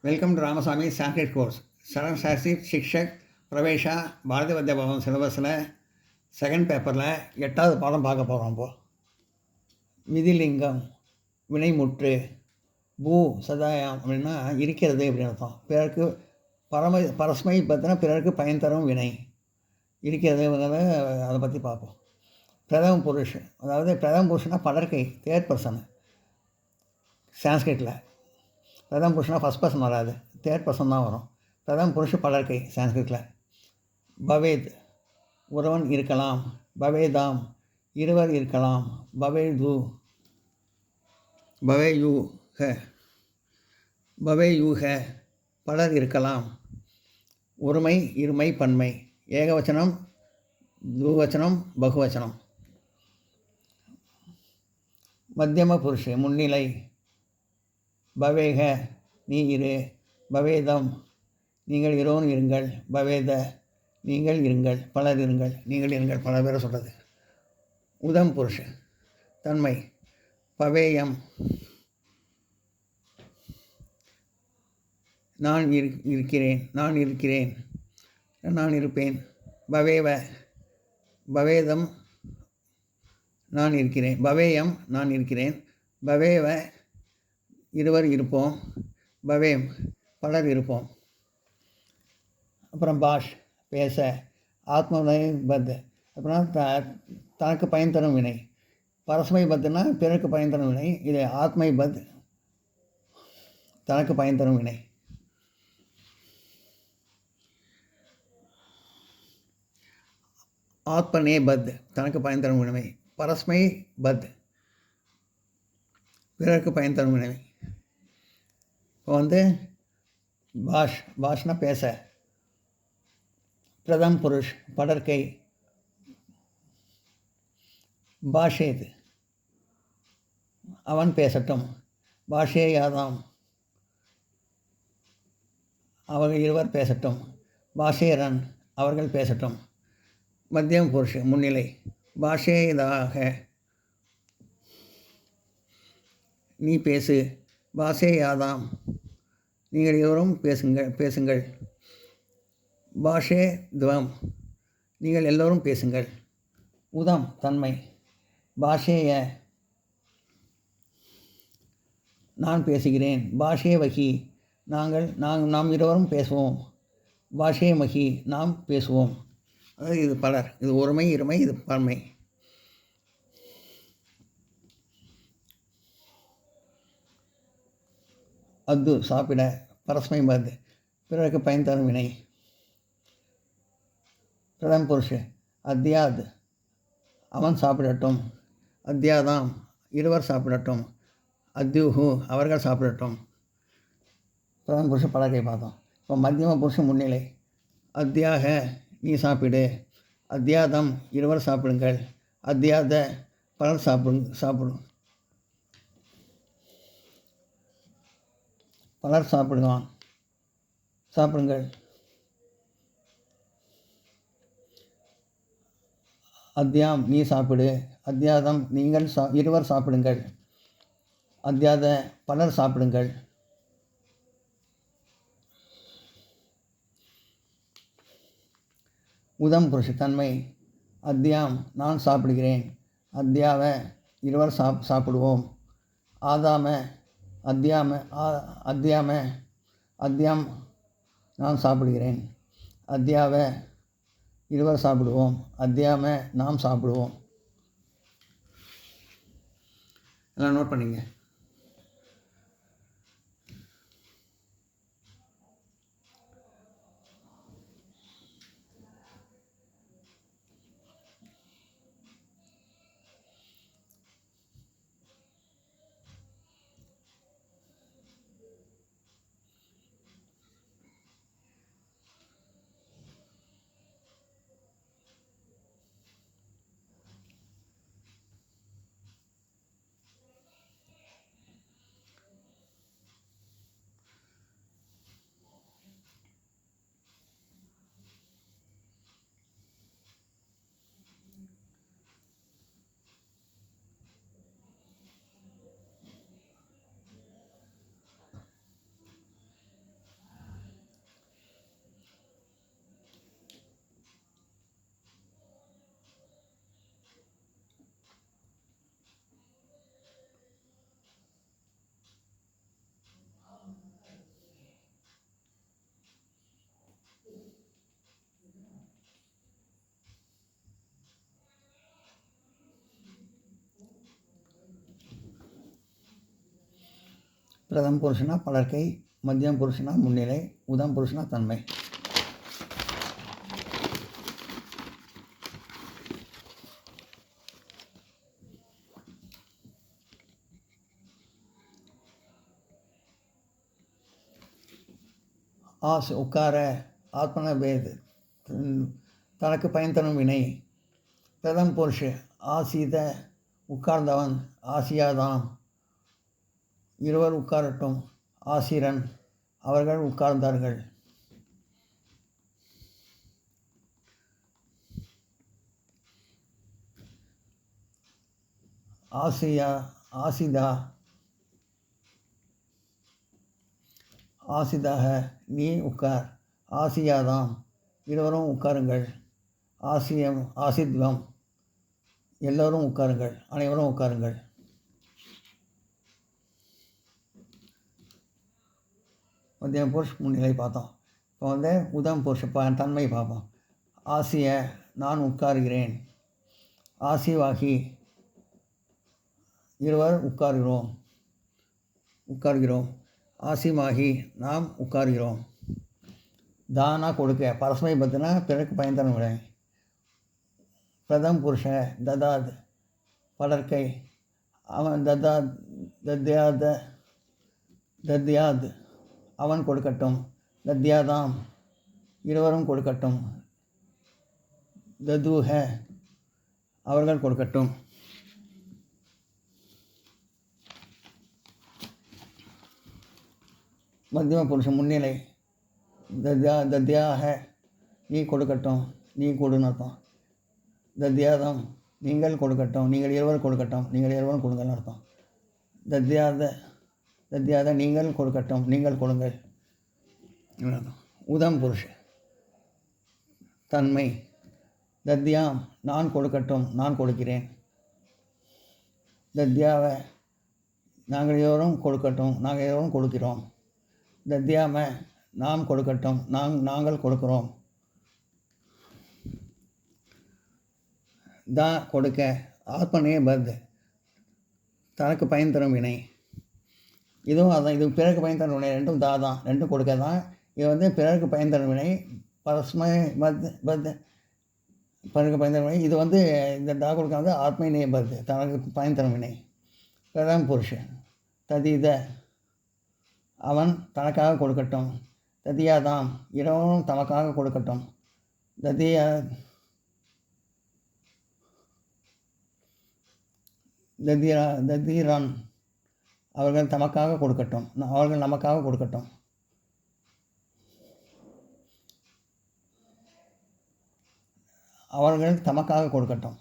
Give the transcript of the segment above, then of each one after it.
Welcome to Ramasamy Sanskrit course. சரண் சாஸ்திரி சிக்ஷக் பிரவேஷா பாரதி வித்யா பவன் சிலபஸில் செகண்ட் பேப்பரில் 8வது பாடம் பார்க்க போகிறோம். இப்போது விதிலிங்கம் வினைமுற்று பூ சதாயம் அப்படின்னா இருக்கிறது அப்படின்னு அர்த்தம். பிறருக்கு பரஸ்மை பார்த்தீங்கன்னா பிறருக்கு பயன் தரும் வினை இருக்கிறதுங்கிறத அதை பற்றி பார்ப்போம். பிரதம புருஷ், அதாவது பிரதம புருஷனா படற்கை, தேர்ட் பர்சன். சான்ஸ்கிரிட்டில் பிரதம புருஷனா ஃபஸ்ட் பர்சன் வராது, தேர்ட் பர்சன் தான் வரும். பிரதம புருஷ படற்கை சான்ஸ்கிரிட்டில். பவேத் ஒருவன் இருக்கலாம், பவேதாம் இருவர் இருக்கலாம், பவேது பவேயூஹ பவேயூஹ பலர் இருக்கலாம். ஒருமை இருமை பன்மை, ஏகவச்சனம் துவச்சனம் பகுவச்சனம். மத்தியம புருஷ முன்னிலை, பவேக நீ இரு, பவேதம் நீங்கள் இருவரும் இருங்கள், பவேத நீங்கள் இருங்கள், பலர் இருங்கள், நீங்கள் இருங்கள், பல பேரை சொல்கிறது. உதம் புருஷ தன்மை, பவேயம் நான் இருக்கிறேன், நான் இருக்கிறேன், நான் இருப்பேன். பவேவ பவேதம் நான் இருக்கிறேன், பவேயம் நான் இருக்கிறேன், பவேவ இருவர் இருப்போம், பவேம் பலர் இருப்போம். அப்புறம் பாஷ் பேச, ஆத்மனை பத் அப்புறம் தனக்கு பயன் தரும் வினை. பரஸ்மை பத்துனா பிறருக்கு பயன் தரும் வினை, இது ஆத்மை பத் தனக்கு பயன் தரும் வினை. ஆத்மனே பத் தனக்கு பயன் தரும் வினை, பரஸ்மை பத் பிறருக்கு பயன் தரும் வினை. இப்போ பாஷ்னா பேச, பிரதம் புருஷ் படற்கை, பாஷேத் அவன் பேசட்டும், பாஷேயாதாம் அவர்கள் இருவர் பேசட்டும், பாஷேரன் அவர்கள் பேசட்டும். மத்தியம் புருஷ முன்னிலை, பாஷேதாக நீ பேசு, பாஷேயாதாம் நீங்கள் இருவரும் பேசுங்கள். பாஷே துவம் நீங்கள் எல்லோரும் பேசுங்கள். உதம் தன்மை, பாஷேய நான் பேசுகிறேன், பாஷே வகி நாம் இருவரும் பேசுவோம், பாஷே மகி நாம் பேசுவோம். அதாவது இது பலர், இது ஒருமை இருமை, இது பன்மை. அத்து சாப்பிட, பரஸ்மை பத் பிறருக்கு பயன் தரும் வினை. பிரதம புருஷ அத்தியாத் அவன் சாப்பிடட்டும், அத்தியாதாம் இருவர் சாப்பிடட்டும், அத்யூஹு அவர்கள் சாப்பிடட்டும். பிரதம புருஷ படற்கை பார்த்தோம். இப்போ மத்தியம புருஷ முன்னிலை, அத்தியாக நீ சாப்பிடு, அத்தியாதம் இருவர் சாப்பிடுங்கள், அத்தியாத பலர் சாப்பிடும் பலர் சாப்பிடுங்கள். அத்தியாம் நீ சாப்பிடு, அத்தியாதம் நீங்கள் இருவர் சாப்பிடுங்கள், அத்தியாத பலர் சாப்பிடுங்கள். உதம் புருஷ தன்மை, அத்தியாம் நான் சாப்பிடுகிறேன், அத்தியாவ இருவர் சாப்பிடுவோம், ஆதாம அத்தியாம் நான் சாப்பிடுகிறேன், அத்தியாவ இருவர் சாப்பிடுவோம், அத்தியாம நாம் சாப்பிடுவோம். எல்லாம் நோட் பண்ணிங்க. பிரதம புருஷனா படர்க்கை, மத்தியம் புருஷனா முன்னிலை, உதம் புருஷனா தன்மை. ஆஸ் உட்கார, ஆத்மன பேத், தனக்கு பயன் தரும் வினை. பிரதம் புருஷ ஆசீத உட்கார்ந்தவன், ஆசியாதாம் இருவர் உட்காரட்டும், ஆசிரன் அவர்கள் உட்கார்ந்தார்கள். ஆசியா ஆசிதா ஆசிதாக நீ உட்கார், ஆசியாதாம் இருவரும் உட்காருங்கள், ஆசியம் ஆசித்வம் எல்லோரும் உட்காருங்கள், அனைவரும் உட்காருங்கள். மத்தியம் புருஷ் முன்னிலை பார்த்தோம். இப்போ உதம் புருஷ தன்மை பார்ப்போம். ஆசிய நான் உட்காருகிறேன், ஆசிவாகி இருவர் உட்கார்கிறோம், ஆசிமாகி நாம் உட்கார்கிறோம். தானா கொடுக்க, பரஸ்மை பத்தினா பிறருக்கு பயன் தரும் வினை. பிரதம் புருஷ ததாத் படற்கை, அவன் தத்யாத் அவன் கொடுக்கட்டும், தத்யாதாம் இருவரும் கொடுக்கட்டும், ததுஹ அவர்கள் கொடுக்கட்டும். மத்தியம புருஷன் முன்னிலை. தத்யாக நீ கொடுக்கட்டும், நீ கொடுன்னு அர்த்தம். தத்யாதம் நீங்கள் கொடுக்கட்டும், நீங்கள் இருவர் கொடுக்கட்டும், நீங்கள் இருவரும் கொடுங்கள்னு அர்த்தம். தத்யாத நீங்கள் கொடுக்கட்டும், நீங்கள் கொடுங்கள். உதம் புருஷ தன்மை. தத்யாம் நான் கொடுக்கட்டும், நான் கொடுக்கிறேன். தத்யாவ நாங்கள் இருவரும் கொடுக்கட்டும், நாங்கள் இருவரும் கொடுக்கிறோம். தத்யாம நாம் கொடுக்கட்டும், நாங்கள் கொடுக்கிறோம். தா கொடுக்க, ஆத்மனே பத் தனக்கு பயன் தரும் வினை. இதுவும் அதான், இது பிறருக்கு பயன் தரும் வினை. ரெண்டும் தா தான், ரெண்டும் கொடுக்க தான். இது பிறருக்கு பயன் தரும் வினை. பரஸ்மை பத் பிறருக்கு பயன் தரும் வினை. இது இந்த தா கொடுக்க ஆத்மனே பத் தனக்கு பயன் தரும் வினை. பிரதம புருஷன் ததீத அவன் தனக்காக கொடுக்கட்டும், ததியாதாம் இருவரும் தமக்காக கொடுக்கட்டும், ததீரான் அவர்கள் தமக்காக கொடுக்கட்டும், அவர்கள் நமக்காக கொடுக்கட்டும். அவர்கள் தமக்காக கொடுக்கட்டும்,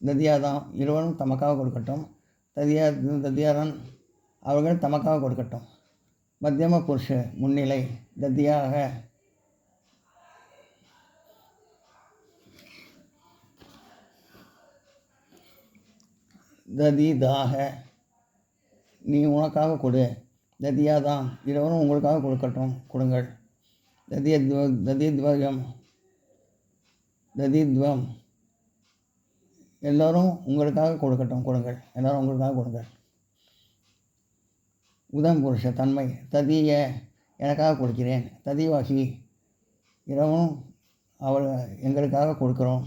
ததியாதாம் இருவரும் தமக்காக கொடுக்கட்டும், ததியாரன் அவர்கள் தமக்காக கொடுக்கட்டும். மத்தியம புருஷ முன்னிலை. தத்தியாக ததிதாக நீ உனக்காக கொடு, ததியாதாம் இருவரும் உங்களுக்காக கொடுங்கள். ததித்வம் எல்லோரும் உங்களுக்காக கொடுங்கள், எல்லோரும் உங்களுக்காக கொடுங்கள். உதம் புருஷ தன்மை. ததிய எனக்காக கொடுக்கிறேன், ததிவாகி இரவும் எங்களுக்காக கொடுக்கிறோம்,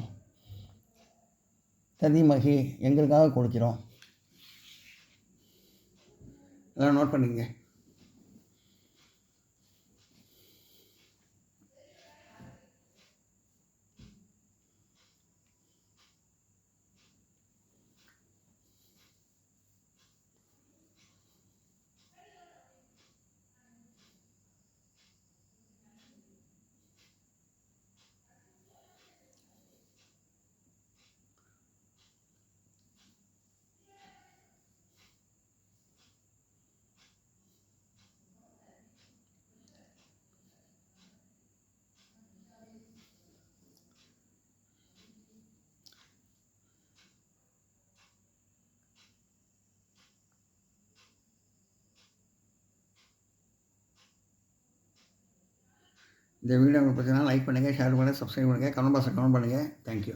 ததிமகி எங்களுக்காக கொடுக்கிறோம். எல்லாம் நோட் பண்ணிக்கங்க. இந்த வீடியோ உங்களுக்கு பிடிச்சதுனா லைக் பண்ணுங்கள், ஷேர் பண்ணுங்கள், சப்ஸ்கிரைப் பண்ணுங்கள், கமெண்ட் பாக்ஸில் கமெண்ட் பண்ணுங்கள். தேங்க்யூ.